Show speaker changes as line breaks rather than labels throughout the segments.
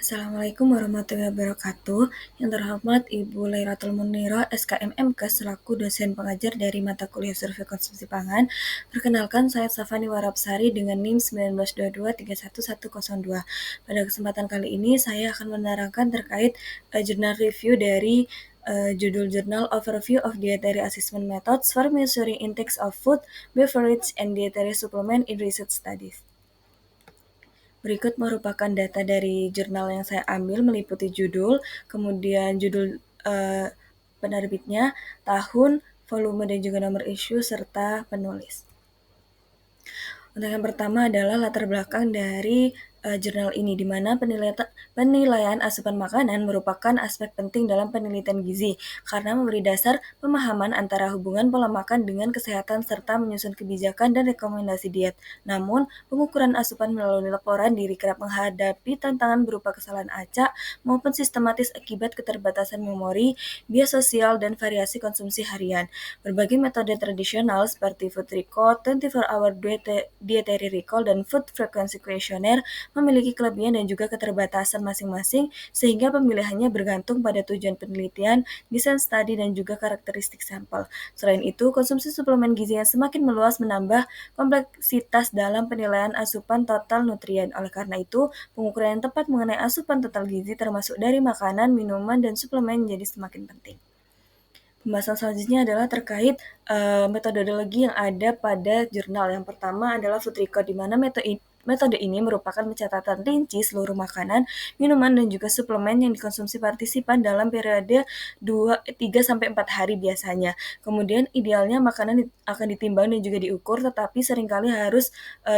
Assalamualaikum warahmatullahi wabarakatuh. Yang terhormat Ibu Lairatul Muniro, SKMMK selaku dosen pengajar dari mata kuliah Survei Konsumsi Pangan. Perkenalkan, saya Safani Warapsari dengan NIM 192231102. Pada kesempatan kali ini, saya akan menerangkan terkait jurnal review dari judul jurnal Overview of Dietary Assessment Methods for Measuring Intakes of Food, Beverage, and Dietary Supplement in Research Studies. Berikut merupakan data dari jurnal yang saya ambil meliputi judul, kemudian judul penerbitnya, tahun, volume, dan juga nomor issue, serta penulis. Untuk yang pertama adalah latar belakang dari jurnal ini, di mana penilaian asupan makanan merupakan aspek penting dalam penelitian gizi, karena memberi dasar pemahaman antara hubungan pola makan dengan kesehatan serta menyusun kebijakan dan rekomendasi diet. Namun, pengukuran asupan melalui laporan diri kerap menghadapi tantangan berupa kesalahan acak maupun sistematis akibat keterbatasan memori, bias sosial, dan variasi konsumsi harian. Berbagai metode tradisional seperti food record, 24-hour dietary recall, dan food frequency questionnaire memiliki kelebihan dan juga keterbatasan masing-masing, sehingga pemilihannya bergantung pada tujuan penelitian, desain studi, dan juga karakteristik sampel. Selain itu, konsumsi suplemen gizi yang semakin meluas menambah kompleksitas dalam penilaian asupan total nutrien. Oleh karena itu, pengukuran yang tepat mengenai asupan total gizi termasuk dari makanan, minuman, dan suplemen menjadi semakin penting. Pembahasan selanjutnya adalah terkait metodologi yang ada pada jurnal. Yang pertama adalah food record, di mana metode ini merupakan pencatatan rinci seluruh makanan, minuman, dan juga suplemen yang dikonsumsi partisipan dalam periode 3-4 hari biasanya. Kemudian idealnya makanan akan ditimbang dan juga diukur, tetapi seringkali harus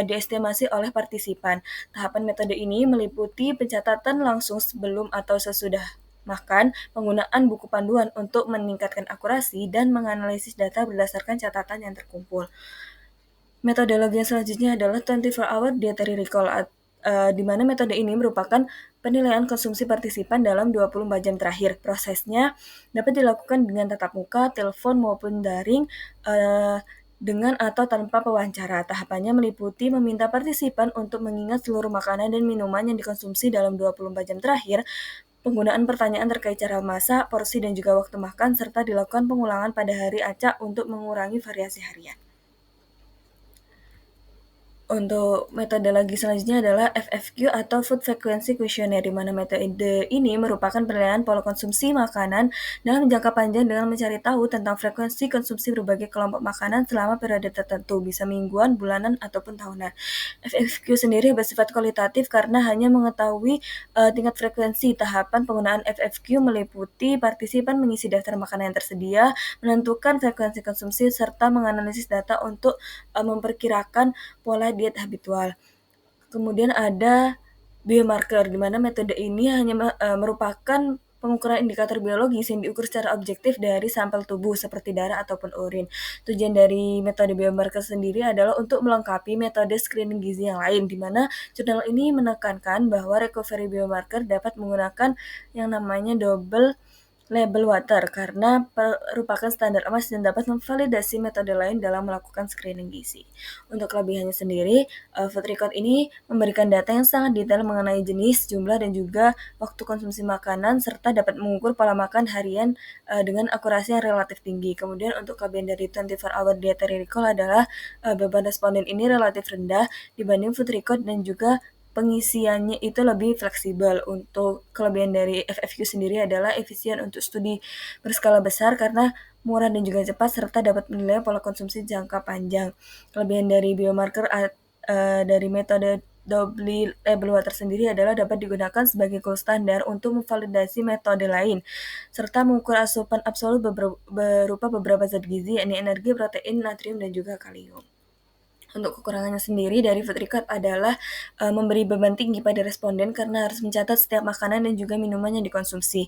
diestimasi oleh partisipan. Tahapan metode ini meliputi pencatatan langsung sebelum atau sesudah makan, penggunaan buku panduan untuk meningkatkan akurasi, dan menganalisis data berdasarkan catatan yang terkumpul. Metodologi yang selanjutnya adalah 24-hour dietary recall, di mana metode ini merupakan penilaian konsumsi partisipan dalam 24 jam terakhir. Prosesnya dapat dilakukan dengan tatap muka, telepon, maupun daring, dengan atau tanpa pewawancara. Tahapannya meliputi meminta partisipan untuk mengingat seluruh makanan dan minuman yang dikonsumsi dalam 24 jam terakhir, penggunaan pertanyaan terkait cara masak, porsi, dan juga waktu makan, serta dilakukan pengulangan pada hari acak untuk mengurangi variasi harian. Untuk metodologi selanjutnya adalah FFQ atau Food Frequency Questionnaire, di mana metode ini merupakan penilaian pola konsumsi makanan dalam jangka panjang dengan mencari tahu tentang frekuensi konsumsi berbagai kelompok makanan selama periode tertentu, bisa mingguan, bulanan, ataupun tahunan. FFQ sendiri bersifat kualitatif karena hanya mengetahui tingkat frekuensi. Tahapan penggunaan FFQ meliputi partisipan mengisi daftar makanan yang tersedia, menentukan frekuensi konsumsi, serta menganalisis data untuk memperkirakan pola diet habitual. Kemudian ada biomarker, di mana metode ini hanya merupakan pengukuran indikator biologis yang diukur secara objektif dari sampel tubuh seperti darah ataupun urin. Tujuan dari metode biomarker sendiri adalah untuk melengkapi metode screening gizi yang lain, di mana jurnal ini menekankan bahwa recovery biomarker dapat menggunakan yang namanya double label water karena merupakan standar emas dan dapat memvalidasi metode lain dalam melakukan screening gizi. Untuk kelebihannya sendiri, food record ini memberikan data yang sangat detail mengenai jenis, jumlah, dan juga waktu konsumsi makanan, serta dapat mengukur pola makan harian dengan akurasi yang relatif tinggi. Kemudian untuk kelebihan dari 24-hour dietary recall adalah beban responden ini relatif rendah dibanding food record, dan juga pengisiannya itu lebih fleksibel. Untuk kelebihan dari FFQ sendiri adalah efisien untuk studi berskala besar karena murah dan juga cepat, serta dapat menilai pola konsumsi jangka panjang. Kelebihan dari biomarker dari metode double label water sendiri adalah dapat digunakan sebagai gold standar untuk memvalidasi metode lain, serta mengukur asupan absolut berupa beberapa zat gizi, yakni energi, protein, natrium, dan juga kalium. Untuk kekurangannya sendiri dari food record adalah memberi beban tinggi pada responden karena harus mencatat setiap makanan dan juga minuman yang dikonsumsi.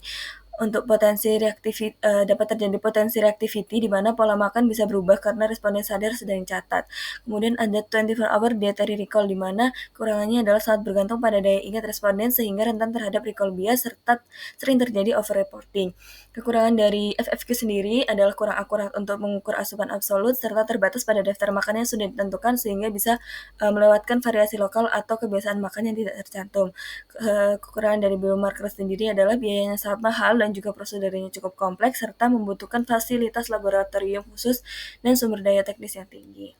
Untuk dapat terjadi potensi reactivity di mana pola makan bisa berubah karena responden sadar sedang dicatat. Kemudian ada 24-hour dietary recall di mana kekurangannya adalah sangat bergantung pada daya ingat responden sehingga rentan terhadap recall bias serta sering terjadi overreporting. Kekurangan dari FFQ sendiri adalah kurang akurat untuk mengukur asupan absolut serta terbatas pada daftar makan yang sudah ditentukan sehingga bisa melewatkan variasi lokal atau kebiasaan makan yang tidak tercantum. Kekurangan dari biomarker sendiri adalah biayanya sangat mahal dan juga prosedurnya cukup kompleks serta membutuhkan fasilitas laboratorium khusus dan sumber daya teknis yang tinggi.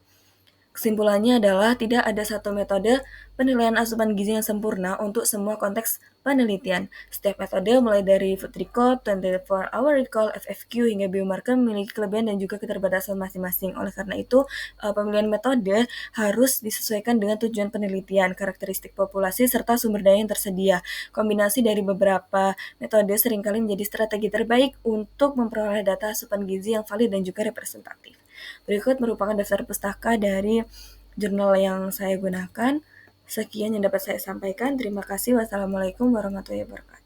Kesimpulannya adalah tidak ada satu metode penilaian asupan gizi yang sempurna untuk semua konteks penelitian. Setiap metode mulai dari food record, 24-hour recall, FFQ, hingga biomarker memiliki kelebihan dan juga keterbatasan masing-masing. Oleh karena itu, pemilihan metode harus disesuaikan dengan tujuan penelitian, karakteristik populasi, serta sumber daya yang tersedia. Kombinasi dari beberapa metode seringkali menjadi strategi terbaik untuk memperoleh data asupan gizi yang valid dan juga representatif. Berikut merupakan daftar pustaka dari jurnal yang saya gunakan. Sekian yang dapat saya sampaikan. Terima kasih. Wassalamualaikum warahmatullahi wabarakatuh.